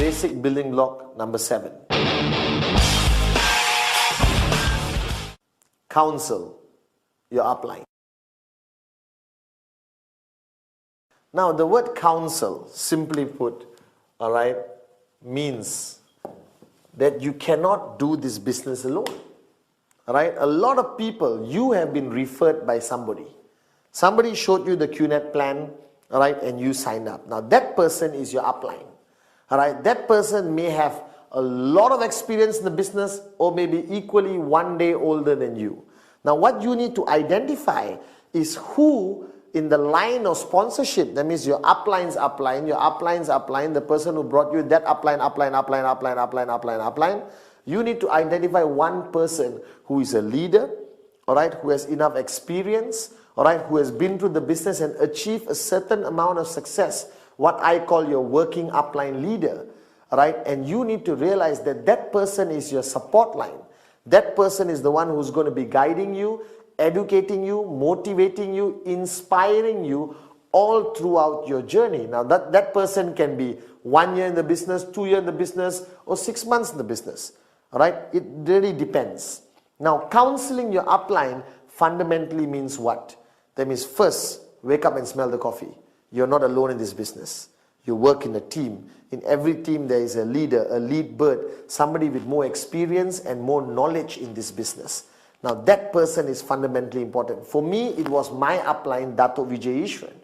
basic building block number 7. Counsel your upline. Now, the word counsel, simply put, all right, means that you cannot do this business alone. All right, a lot of people, you have been referred by somebody. Somebody showed you the QNet plan, all right, and you signed up. Now, that person is your upline. All right, that person may have a lot of experience in the business or maybe equally one day older than you. Now, what you need to identify is who in the line of sponsorship, that means your upline's upline, the person who brought you that upline, you need to identify one person who is a leader, all right, who has enough experience, all right, who has been through the business and achieved a certain amount of success, what I call your working upline leader, all right, and you need to realize that that person is your support line. That person is the one who's going to be guiding you, educating you, motivating you, inspiring you all throughout your journey. Now that person can be 1 year in the business, 2 years in the business, or 6 months in the business. All right, it really depends. Now, counseling your upline fundamentally means what? That means first, wake up and smell the coffee. You're not alone in this business. You work in a team. In every team there is a leader, a lead bird, somebody with more experience and more knowledge in this business. Now that person is fundamentally important. For me, it was my upline, Datuk Vijay Ishran.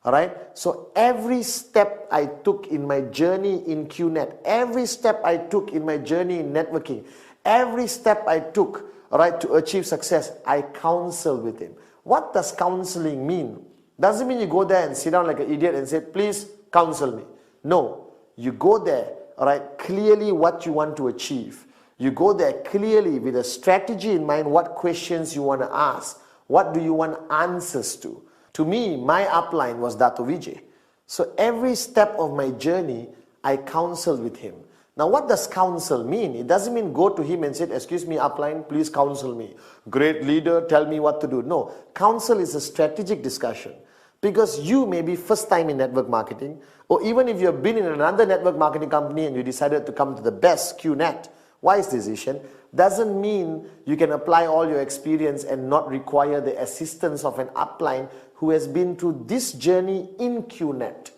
Alright, so every step I took in my journey in QNet, every step I took in my journey in networking, every step I took, alright, to achieve success, I counsel with him. What does counseling mean? Doesn't mean you go there and sit down like an idiot and say, please counsel me. No, you go there, alright, clearly what you want to achieve. You go there clearly with a strategy in mind, what questions you want to ask. What do you want answers to? To me, my upline was Dato' Vijay. So every step of my journey, I counseled with him. Now what does counsel mean? It doesn't mean go to him and say, excuse me upline, please counsel me. Great leader, tell me what to do. No, counsel is a strategic discussion. Because you may be first time in network marketing, or even if you've been in another network marketing company and you decided to come to the best QNet, wise decision, doesn't mean you can apply all your experience and not require the assistance of an upline who has been through this journey in QNet.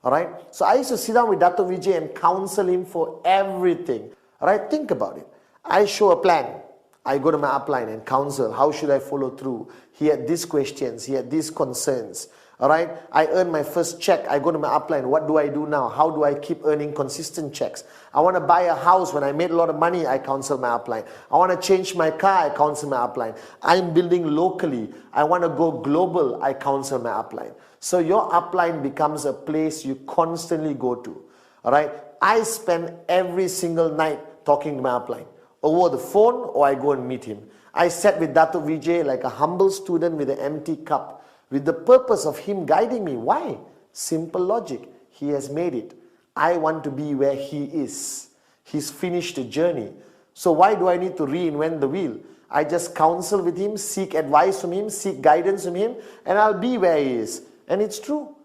Alright, so I used to sit down with Dato' Vijay and counsel him for everything. Alright, think about it. I show a plan. I go to my upline and counsel. How should I follow through? He had these questions. He had these concerns. Alright, I earn my first check. I go to my upline. What do I do now? How do I keep earning consistent checks? I want to buy a house. When I made a lot of money, I counsel my upline. I want to change my car. I counsel my upline. I'm building locally. I want to go global. I counsel my upline. So your upline becomes a place you constantly go to. Alright, I spend every single night talking to my upline. Over the phone or I go and meet him. I sat with Dato' Vijay like a humble student with an empty cup, with the purpose of him guiding me. Why? Simple logic. He has made it. I want to be where he is. He's finished the journey. So why do I need to reinvent the wheel? I just counsel with him, seek advice from him, seek guidance from him, and I'll be where he is. And it's true.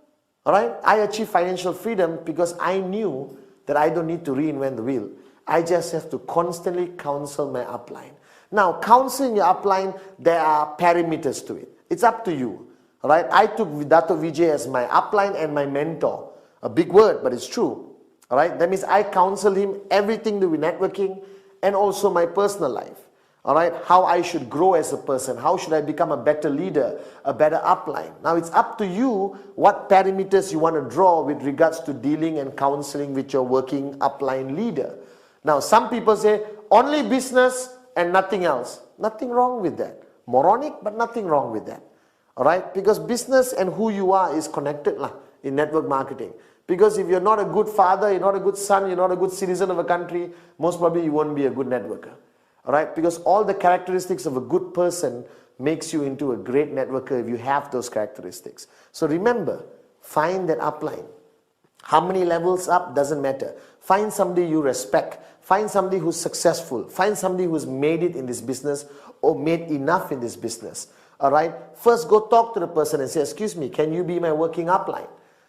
Alright? I achieved financial freedom because I knew that I don't need to reinvent the wheel. I just have to constantly counsel my upline. Now, counseling your upline, there are parameters to it. It's up to you. Alright, I took Dato' Vijay as my upline and my mentor. A big word, but it's true. Alright, that means I counsel him everything to do with networking and also my personal life. Alright, how I should grow as a person, how should I become a better leader, a better upline. Now it's up to you what parameters you want to draw with regards to dealing and counseling with your working upline leader. Now some people say only business and nothing else. Nothing wrong with that. Moronic, but nothing wrong with that. Alright, because business and who you are is connected in network marketing. Because if you're not a good father, you're not a good son, you're not a good citizen of a country, most probably you won't be a good networker. Alright, because all the characteristics of a good person makes you into a great networker if you have those characteristics. So remember, find that upline. How many levels up doesn't matter. Find somebody you respect. Find somebody who's successful. Find somebody who's made it in this business or made enough in this business. Alright, first go talk to the person and say, excuse me, can you be my working upline?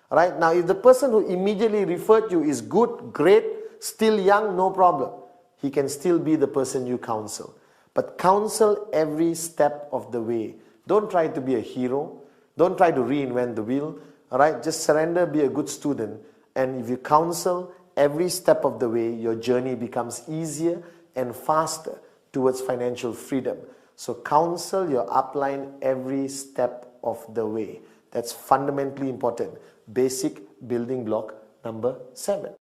Alright, now if the person who immediately referred you is good, great, still young, no problem. He can still be the person you counsel. But counsel every step of the way. Don't try to be a hero. Don't try to reinvent the wheel. All right, just surrender, be a good student. And if you counsel every step of the way, your journey becomes easier and faster towards financial freedom. So counsel your upline every step of the way. That's fundamentally important. Basic building block number 7.